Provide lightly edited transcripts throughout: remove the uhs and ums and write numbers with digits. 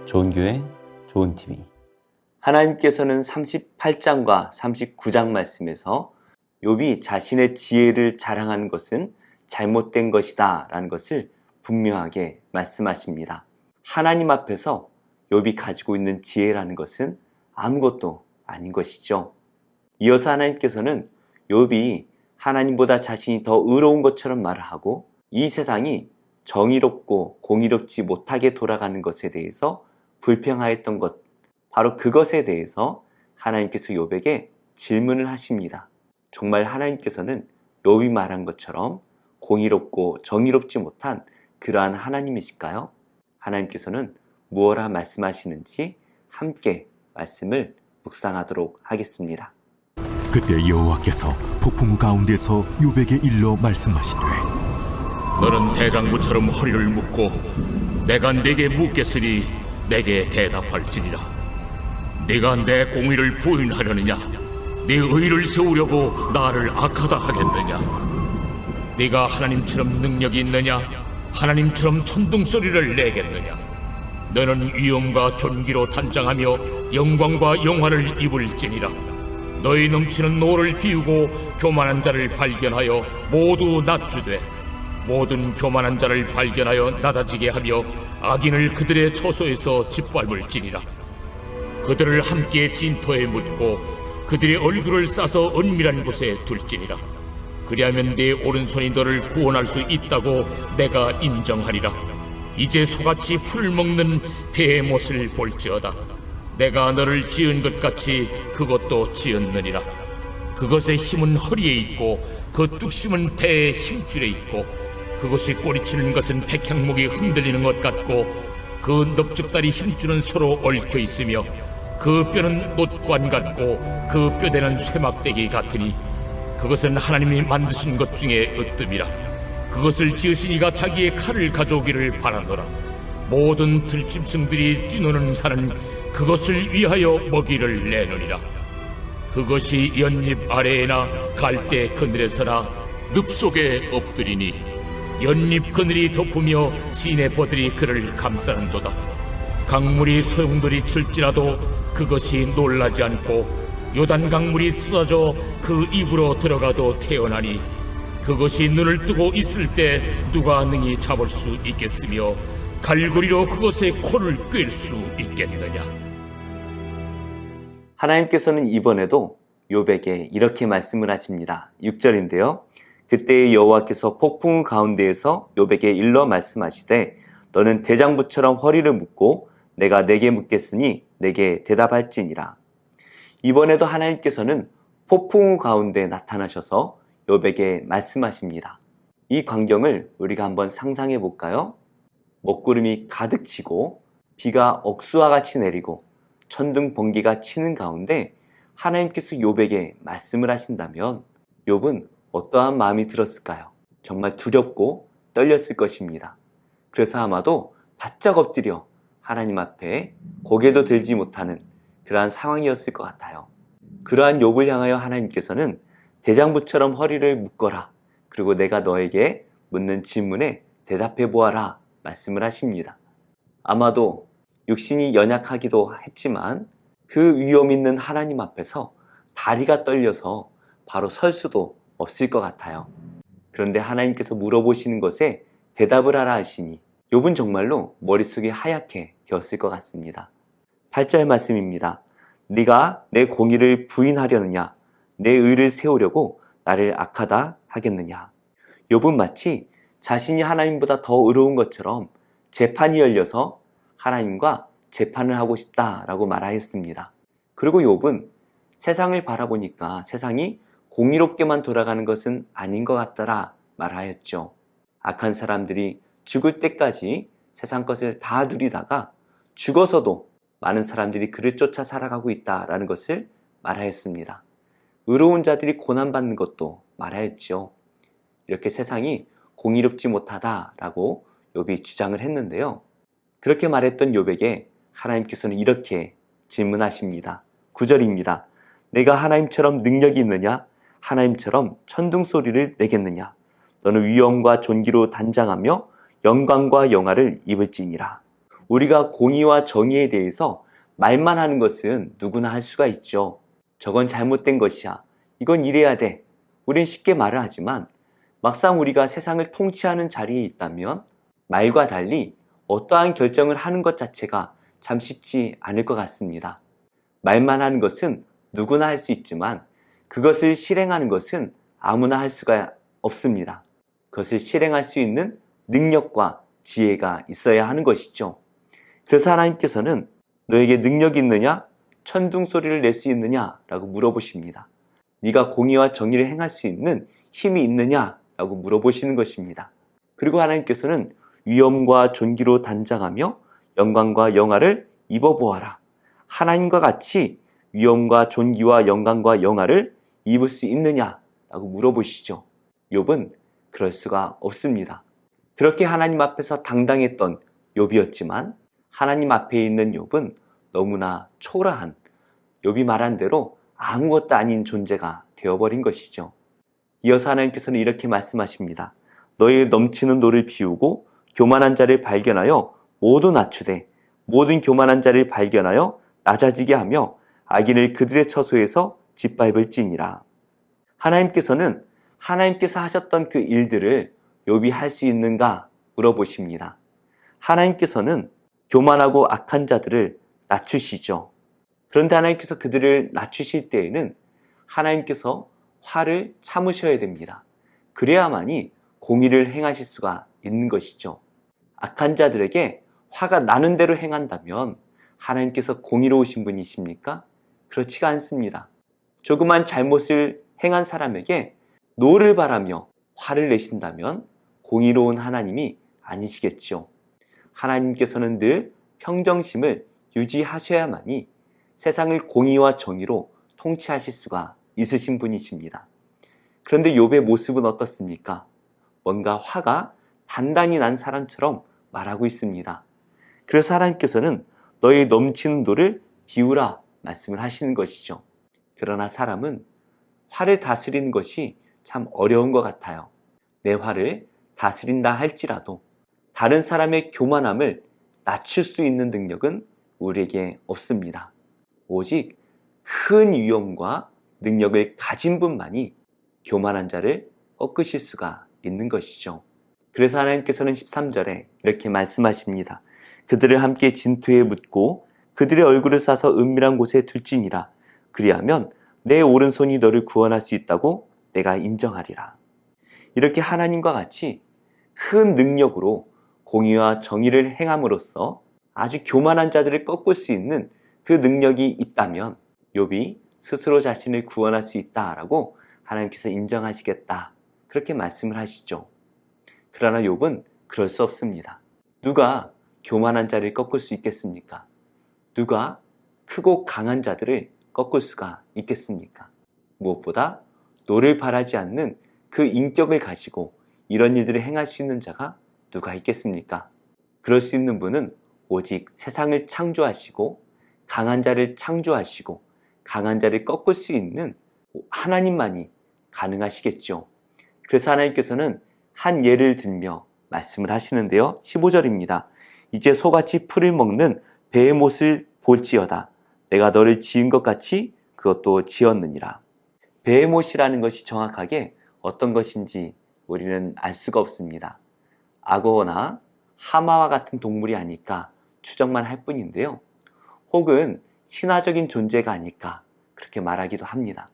좋은 교회, 좋은 TV. 하나님께서는 38장과 39장 말씀에서 욥이 자신의 지혜를 자랑하는 것은 잘못된 것이다 라는 것을 분명하게 말씀하십니다. 하나님 앞에서 욥이 가지고 있는 지혜라는 것은 아무것도 아닌 것이죠. 이어서 하나님께서는 욥이 하나님보다 자신이 더 의로운 것처럼 말을 하고 이 세상이 정의롭고 공의롭지 못하게 돌아가는 것에 대해서 불평하였던 것, 바로 그것에 대해서 하나님께서 욥에게 질문을 하십니다. 정말 하나님께서는 욥이 말한 것처럼 공의롭고 정의롭지 못한 그러한 하나님이실까요? 하나님께서는 무엇라 말씀하시는지 함께 말씀을 묵상하도록 하겠습니다. 그때 여호와께서 폭풍우 가운데서 욥에게 일러 말씀하시되 너는 대장부처럼 허리를 묶고 내가 네게 묻겠으니 내게 대답할지니라. 네가 내 공의를 부인하려느냐? 네 의를 세우려고 나를 악하다 하겠느냐? 네가 하나님처럼 능력이 있느냐? 하나님처럼 천둥소리를 내겠느냐? 너는 위엄과 존귀로 단장하며 영광과 영화를 입을지니라. 너희 넘치는 노를 비우고 교만한 자를 발견하여 모두 낮추되 모든 교만한 자를 발견하여 낮아지게 하며 악인을 그들의 처소에서 짓밟을지니라. 그들을 함께 진토에 묻고 그들의 얼굴을 싸서 은밀한 곳에 둘지니라. 그리하면 네 오른손이 너를 구원할 수 있다고 내가 인정하리라. 이제 소같이 풀을 먹는 배의 못을 볼지어다. 내가 너를 지은 것 같이 그것도 지었느니라. 그것의 힘은 허리에 있고 그 뚝심은 배의 힘줄에 있고 그것이 꼬리치는 것은 백향목이 흔들리는 것 같고 그 넙죽다리 힘줄은 서로 얽혀 있으며 그 뼈는 못관 같고 그 뼈대는 쇠막대기 같으니 그것은 하나님이 만드신 것 중에 으뜸이라. 그것을 지으신 이가 자기의 칼을 가져오기를 바라노라. 모든 들짐승들이 뛰노는 산은 그것을 위하여 먹이를 내느니라. 그것이 연잎 아래에나 갈대 그늘에서나 늪 속에 엎드리니 연잎 그늘이 덮으며 시내버들이 그를 감싸는도다. 강물이 소용돌이 칠지라도 그것이 놀라지 않고 요단 강물이 쏟아져 그 입으로 들어가도 태어나니 그것이 눈을 뜨고 있을 때 누가 능히 잡을 수 있겠으며 갈고리로 그것의 코를 꿰일 수 있겠느냐. 하나님께서는 이번에도 욥에게 이렇게 말씀을 하십니다. 6절인데요. 그때 여호와께서 폭풍우 가운데에서 욥에게 일러 말씀하시되 너는 대장부처럼 허리를 묶고 내가 네게 묻겠으니 내게 대답할지니라. 이번에도 하나님께서는 폭풍우 가운데 나타나셔서 욥에게 말씀하십니다. 이 광경을 우리가 한번 상상해 볼까요? 먹구름이 가득 치고 비가 억수와 같이 내리고 천둥 번개가 치는 가운데 하나님께서 욥에게 말씀을 하신다면 욥은 어떠한 마음이 들었을까요? 정말 두렵고 떨렸을 것입니다. 그래서 아마도 바짝 엎드려 하나님 앞에 고개도 들지 못하는 그러한 상황이었을 것 같아요. 그러한 욥을 향하여 하나님께서는 대장부처럼 허리를 묶어라. 그리고 내가 너에게 묻는 질문에 대답해 보아라 말씀을 하십니다. 아마도 육신이 연약하기도 했지만 그 위엄 있는 하나님 앞에서 다리가 떨려서 바로 설 수도 없을 것 같아요. 그런데 하나님께서 물어보시는 것에 대답을 하라 하시니 욥은 정말로 머릿속이 하얗게 되었을 것 같습니다. 8절 말씀입니다. 네가 내 공의를 부인하려느냐? 내 의를 세우려고 나를 악하다 하겠느냐? 욥은 마치 자신이 하나님보다 더 의로운 것처럼 재판이 열려서 하나님과 재판을 하고 싶다라고 말하였습니다. 그리고 욥은 세상을 바라보니까 세상이 공의롭게만 돌아가는 것은 아닌 것 같더라 말하였죠. 악한 사람들이 죽을 때까지 세상 것을 다 누리다가 죽어서도 많은 사람들이 그를 쫓아 살아가고 있다라는 것을 말하였습니다. 의로운 자들이 고난받는 것도 말하였죠. 이렇게 세상이 공의롭지 못하다라고 욥이 주장을 했는데요. 그렇게 말했던 욥에게 하나님께서는 이렇게 질문하십니다. 9절입니다. 내가 하나님처럼 능력이 있느냐? 하나님처럼 천둥소리를 내겠느냐? 너는 위엄과 존귀로 단장하며 영광과 영화를 입을지니라. 우리가 공의와 정의에 대해서 말만 하는 것은 누구나 할 수가 있죠. 저건 잘못된 것이야. 이건 이래야 돼. 우린 쉽게 말을 하지만 막상 우리가 세상을 통치하는 자리에 있다면 말과 달리 어떠한 결정을 하는 것 자체가 참 쉽지 않을 것 같습니다. 말만 하는 것은 누구나 할 수 있지만 그것을 실행하는 것은 아무나 할 수가 없습니다. 그것을 실행할 수 있는 능력과 지혜가 있어야 하는 것이죠. 그래서 하나님께서는 너에게 능력이 있느냐? 천둥 소리를 낼 수 있느냐? 라고 물어보십니다. 네가 공의와 정의를 행할 수 있는 힘이 있느냐? 라고 물어보시는 것입니다. 그리고 하나님께서는 위엄과 존귀로 단장하며 영광과 영화를 입어보아라. 하나님과 같이 위엄과 존귀와 영광과 영화를 입을 수 있느냐? 라고 물어보시죠. 욥은 그럴 수가 없습니다. 그렇게 하나님 앞에서 당당했던 욥이었지만 하나님 앞에 있는 욥은 너무나 초라한, 욥이 말한 대로 아무것도 아닌 존재가 되어버린 것이죠. 이어서 하나님께서는 이렇게 말씀하십니다. 너의 넘치는 노를 비우고 교만한 자를 발견하여 모두 낮추되 모든 교만한 자를 발견하여 낮아지게 하며 악인을 그들의 처소에서 짓밟을지니라. 하나님께서는 하나님께서 하셨던 그 일들을 욥이 할 수 있는가 물어보십니다. 하나님께서는 교만하고 악한 자들을 낮추시죠. 그런데 하나님께서 그들을 낮추실 때에는 하나님께서 화를 참으셔야 됩니다. 그래야만이 공의를 행하실 수가 있는 것이죠. 악한 자들에게 화가 나는 대로 행한다면 하나님께서 공의로우신 분이십니까? 그렇지가 않습니다. 조그만 잘못을 행한 사람에게 노를 바라며 화를 내신다면 공의로운 하나님이 아니시겠죠. 하나님께서는 늘 평정심을 유지하셔야만이 세상을 공의와 정의로 통치하실 수가 있으신 분이십니다. 그런데 욥의 모습은 어떻습니까? 뭔가 화가 단단히 난 사람처럼 말하고 있습니다. 그래서 하나님께서는 너의 넘치는 노를 비우라 말씀을 하시는 것이죠. 그러나 사람은 화를 다스리는 것이 참 어려운 것 같아요. 내 화를 다스린다 할지라도 다른 사람의 교만함을 낮출 수 있는 능력은 우리에게 없습니다. 오직 큰 위엄과 능력을 가진 분만이 교만한 자를 꺾으실 수가 있는 것이죠. 그래서 하나님께서는 13절에 이렇게 말씀하십니다. 그들을 함께 진토에 묻고 그들의 얼굴을 싸서 은밀한 곳에 둘지니라. 그리하면 내 오른손이 너를 구원할 수 있다고 내가 인정하리라. 이렇게 하나님과 같이 큰 능력으로 공의와 정의를 행함으로써 아주 교만한 자들을 꺾을 수 있는 그 능력이 있다면 욥이 스스로 자신을 구원할 수 있다라고 하나님께서 인정하시겠다. 그렇게 말씀을 하시죠. 그러나 욥은 그럴 수 없습니다. 누가 교만한 자를 꺾을 수 있겠습니까? 누가 크고 강한 자들을 꺾을 수가 있겠습니까? 무엇보다 노를 바라지 않는 그 인격을 가지고 이런 일들을 행할 수 있는 자가 누가 있겠습니까? 그럴 수 있는 분은 오직 세상을 창조하시고 강한 자를 창조하시고 강한 자를 꺾을 수 있는 하나님만이 가능하시겠죠. 그래서 하나님께서는 한 예를 들며 말씀을 하시는데요. 15절입니다. 이제 소같이 풀을 먹는 베헤못을 볼지어다. 내가 너를 지은 것 같이 그것도 지었느니라. 베헤못이라는 것이 정확하게 어떤 것인지 우리는 알 수가 없습니다. 악어나 하마와 같은 동물이 아닐까 추정만 할 뿐인데요. 혹은 신화적인 존재가 아닐까 그렇게 말하기도 합니다.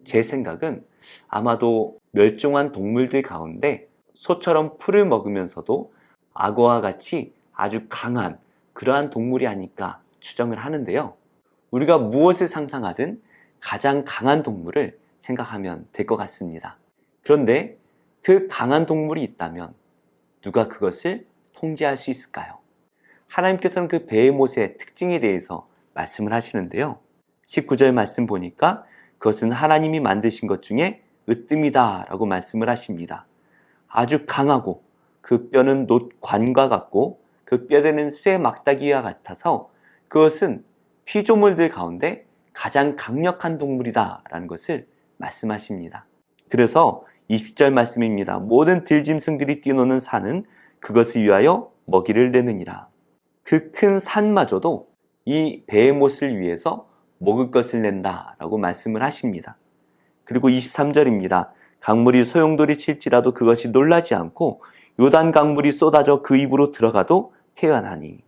제 생각은 아마도 멸종한 동물들 가운데 소처럼 풀을 먹으면서도 악어와 같이 아주 강한 그러한 동물이 아닐까 추정을 하는데요. 우리가 무엇을 상상하든 가장 강한 동물을 생각하면 될 것 같습니다. 그런데 그 강한 동물이 있다면 누가 그것을 통제할 수 있을까요? 하나님께서는 그 베헤못의 특징에 대해서 말씀을 하시는데요. 19절 말씀 보니까 그것은 하나님이 만드신 것 중에 으뜸이다 라고 말씀을 하십니다. 아주 강하고 그 뼈는 놋관과 같고 그 뼈대는 쇠 막다기와 같아서 그것은 피조물들 가운데 가장 강력한 동물이다 라는 것을 말씀하십니다. 그래서 20절 말씀입니다. 모든 들짐승들이 뛰노는 산은 그것을 위하여 먹이를 내느니라. 그 큰 산마저도 이 배의 못을 위해서 먹을 것을 낸다라고 말씀을 하십니다. 그리고 23절입니다. 강물이 소용돌이 칠지라도 그것이 놀라지 않고 요단 강물이 쏟아져 그 입으로 들어가도 태어나니.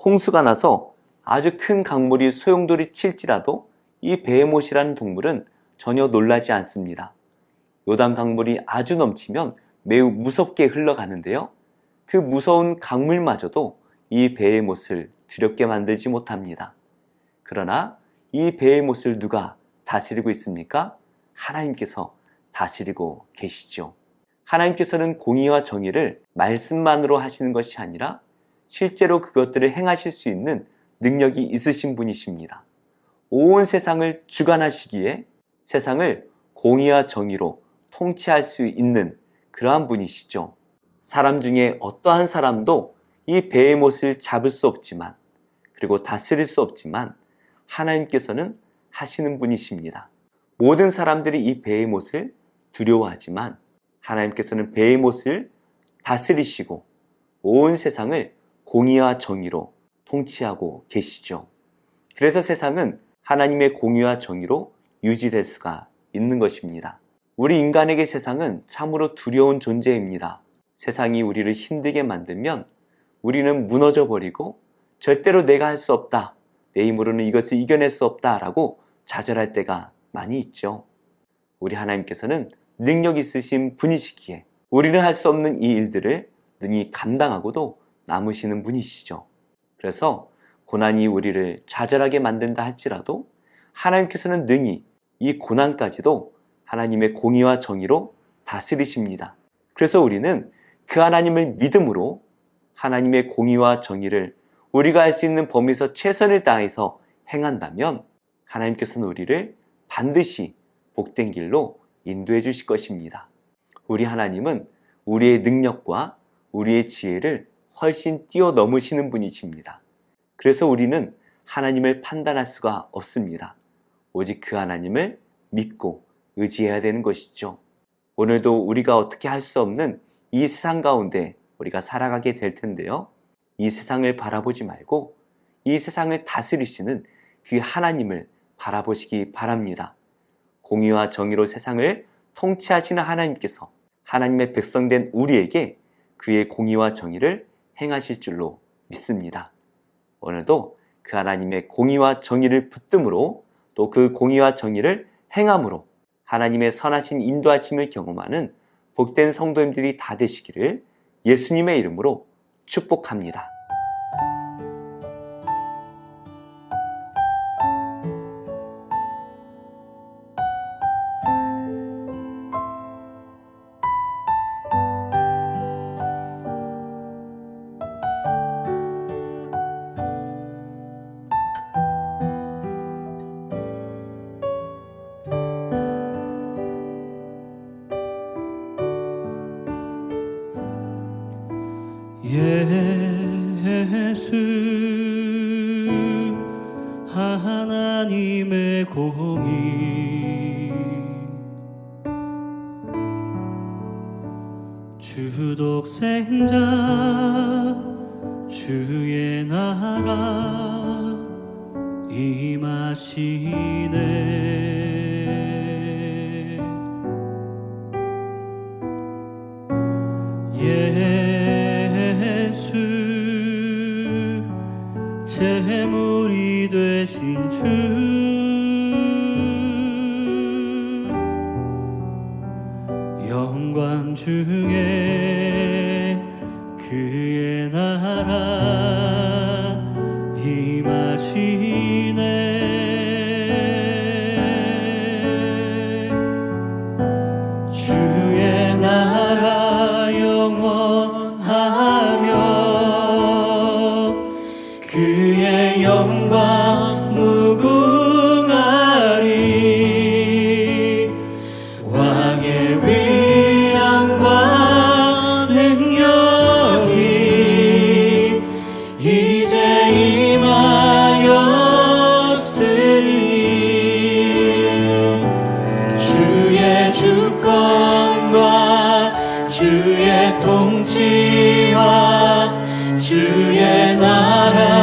홍수가 나서 아주 큰 강물이 소용돌이 칠지라도 이 베헤못이라는 동물은 전혀 놀라지 않습니다. 요단 강물이 아주 넘치면 매우 무섭게 흘러가는데요. 그 무서운 강물마저도 이 베헤못을 두렵게 만들지 못합니다. 그러나 이 베헤못을 누가 다스리고 있습니까? 하나님께서 다스리고 계시죠. 하나님께서는 공의와 정의를 말씀만으로 하시는 것이 아니라 실제로 그것들을 행하실 수 있는 능력이 있으신 분이십니다. 온 세상을 주관하시기에 세상을 공의와 정의로 통치할 수 있는 그러한 분이시죠. 사람 중에 어떠한 사람도 이 베헤못을 잡을 수 없지만, 그리고 다스릴 수 없지만 하나님께서는 하시는 분이십니다. 모든 사람들이 이 베헤못을 두려워하지만 하나님께서는 베헤못을 다스리시고 온 세상을 공의와 정의로 통치하고 계시죠. 그래서 세상은 하나님의 공의와 정의로 유지될 수가 있는 것입니다. 우리 인간에게 세상은 참으로 두려운 존재입니다. 세상이 우리를 힘들게 만들면 우리는 무너져 버리고 절대로 내가 할 수 없다, 내 힘으로는 이것을 이겨낼 수 없다라고 좌절할 때가 많이 있죠. 우리 하나님께서는 능력 있으신 분이시기에 우리는 할 수 없는 이 일들을 능히 감당하고도 남으시는 분이시죠. 그래서 고난이 우리를 좌절하게 만든다 할지라도 하나님께서는 능히 이 고난까지도 하나님의 공의와 정의로 다스리십니다. 그래서 우리는 그 하나님을 믿음으로 하나님의 공의와 정의를 우리가 할 수 있는 범위에서 최선을 다해서 행한다면 하나님께서는 우리를 반드시 복된 길로 인도해 주실 것입니다. 우리 하나님은 우리의 능력과 우리의 지혜를 훨씬 뛰어넘으시는 분이십니다. 그래서 우리는 하나님을 판단할 수가 없습니다. 오직 그 하나님을 믿고 의지해야 되는 것이죠. 오늘도 우리가 어떻게 할 수 없는 이 세상 가운데 우리가 살아가게 될 텐데요. 이 세상을 바라보지 말고 이 세상을 다스리시는 그 하나님을 바라보시기 바랍니다. 공의와 정의로 세상을 통치하시는 하나님께서 하나님의 백성된 우리에게 그의 공의와 정의를 행하실 줄로 믿습니다. 오늘도 그 하나님의 공의와 정의를 붙듦으로 또 그 공의와 정의를 행함으로 하나님의 선하신 인도하심을 경험하는 복된 성도님들이 다 되시기를 예수님의 이름으로 축복합니다. 예수 하나님의 공의 주독생자 주의 나라 임하시네 예수 재물이 되신 주 영광 중에 그의 나라 임하시네 주의 나라 영원하며 그의 영광 무궁하리 왕의 위엄과 능력이 이제 임하였으니 주의 주권과 주의 통치와 주의 나라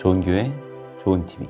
좋은 교회, 좋은 TV.